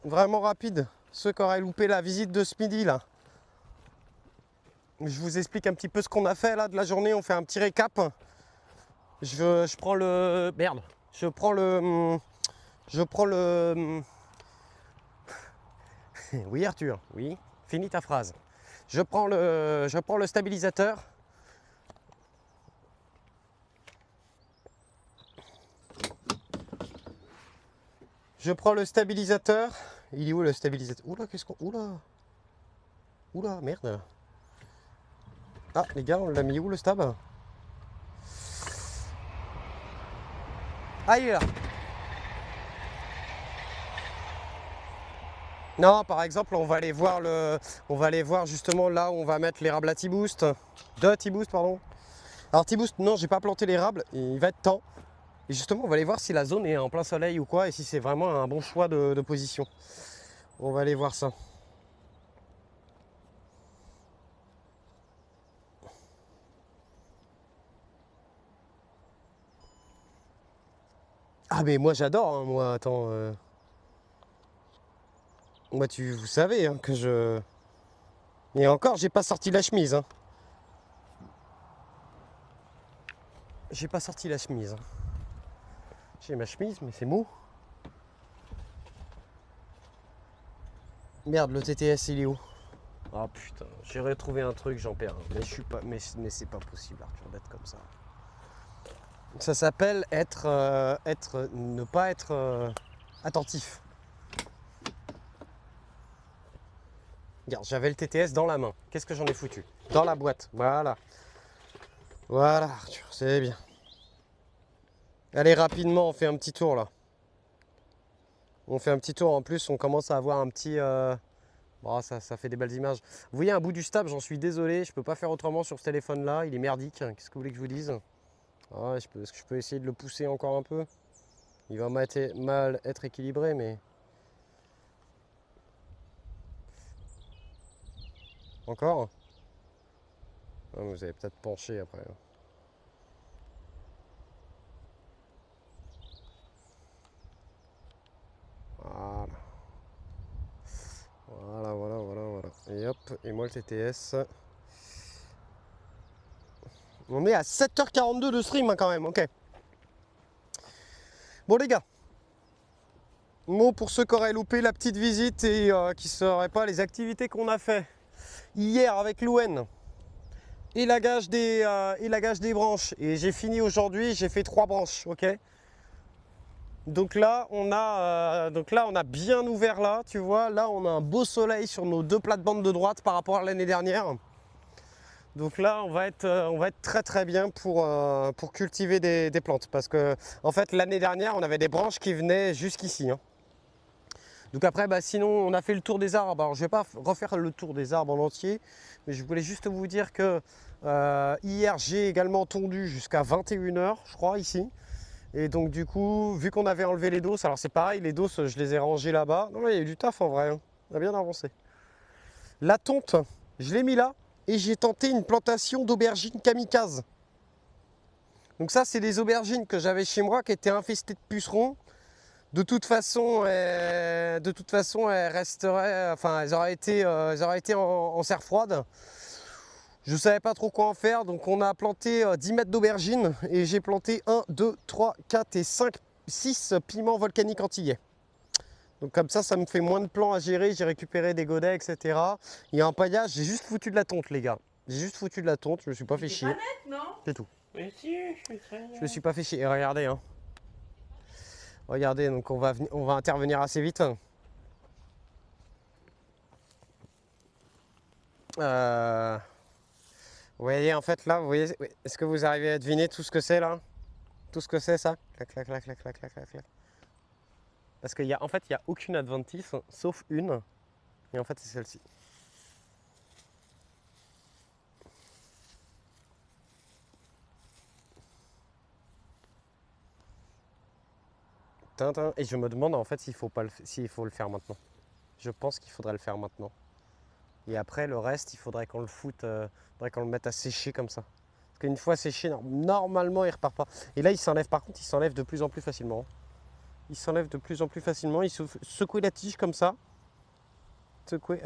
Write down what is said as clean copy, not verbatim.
vraiment rapide. Ceux qui auraient loupé la visite de ce midi là. Je vous explique un petit peu ce qu'on a fait là de la journée. On fait un petit récap. Je prends le... Merde. Je prends le... Oui Arthur, oui. Finis ta phrase. Je prends le stabilisateur. Je prends le stabilisateur. Il est où le stabilisateur? Oula, qu'est-ce qu'on... Oula. Oula, merde. Ah, les gars, on l'a mis où le stab? Ah, il est là. Non, par exemple, on va aller voir justement là où on va mettre l'érable à T-Boost. De T-Boost, pardon. Alors T-Boost, non, j'ai pas planté l'érable. Il va être temps. Et justement, on va aller voir si la zone est en plein soleil ou quoi, et si c'est vraiment un bon choix de position. On va aller voir ça. Ah mais moi j'adore, hein, moi, attends. Moi vous savez hein, que je... Et encore, j'ai pas sorti la chemise. Hein. J'ai pas sorti la chemise. Hein. J'ai ma chemise, mais c'est mou. Merde, le TTS il est où? Oh putain, j'ai retrouvé un truc, j'en perds. Mais je suis pas. Mais c'est pas possible, Arthur, d'être comme ça. Ça s'appelle ne pas être attentif. Regarde, j'avais le TTS dans la main. Qu'est-ce que j'en ai foutu? Dans la boîte. Voilà. Voilà, Arthur, c'est bien. Allez, rapidement, on fait un petit tour là. On fait un petit tour en plus, on commence à avoir un petit... Bon, ça fait des belles images. Vous voyez un bout du stab, j'en suis désolé, je peux pas faire autrement sur ce téléphone là, il est merdique. Qu'est-ce que vous voulez que je vous dise? Ah, est-ce que je peux essayer de le pousser encore un peu? Il va mal être équilibré, mais... Encore? Ah, vous allez peut-être pencher après. Voilà. Voilà. Et hop, et moi le TTS. On est à 7h42 de stream hein, quand même, ok. Bon les gars. Bon, pour ceux qui auraient loupé la petite visite et qui ne sauraient pas les activités qu'on a fait hier avec l'ON et la gage des branches. Et j'ai fini aujourd'hui, j'ai fait 3 branches, ok. Donc là, on a bien ouvert là, tu vois. Là, on a un beau soleil sur nos 2 plates-bandes de droite par rapport à l'année dernière. Donc là, on va être très très bien pour cultiver des plantes. Parce que, en fait, l'année dernière, on avait des branches qui venaient jusqu'ici. Hein. Donc après, sinon, on a fait le tour des arbres. Alors, je ne vais pas refaire le tour des arbres en entier. Mais je voulais juste vous dire que hier, j'ai également tondu jusqu'à 21h, je crois, ici. Et donc du coup, vu qu'on avait enlevé les doses, alors c'est pareil, les doses, je les ai rangées là-bas. Non, il y a eu du taf en vrai, hein. On a bien avancé. La tonte, je l'ai mis là et j'ai tenté une plantation d'aubergines kamikaze. Donc ça, c'est des aubergines que j'avais chez moi qui étaient infestées de pucerons. De toute façon, elles resteraient, enfin, elles auraient été en serre froide. Je ne savais pas trop quoi en faire, donc on a planté 10 mètres d'aubergines et j'ai planté 1, 2, 3, 4 et 5, 6 piments volcaniques antillais. Donc comme ça me fait moins de plants à gérer, j'ai récupéré des godets, etc. Il y a un paillage, j'ai juste foutu de la tonte les gars. J'ai juste foutu de la tonte, je me suis pas fait chier. Pas net, non? C'est tout. Mais si, je suis très bien. Je me suis pas fait chier. Et regardez, hein. Regardez, donc on va intervenir assez vite. Vous voyez en fait là, vous voyez, est-ce que vous arrivez à deviner tout ce que c'est là? Tout ce que c'est ça? Clac, clac, clac, clac, clac, clac, clac. Parce qu'il y a, en fait, il n'y a aucune adventice, sauf une. Et en fait, c'est celle-ci. Et je me demande en fait s'il faut le faire maintenant. Je pense qu'il faudrait le faire maintenant. Et après, le reste, il faudrait qu'on le foute, faudrait qu'on le mette à sécher comme ça. Parce qu'une fois séché, normalement, il repart pas. Et là, il s'enlève, par contre, il s'enlève de plus en plus facilement. Il s'enlève de plus en plus facilement. Il faut secouer la tige comme ça. Secouer.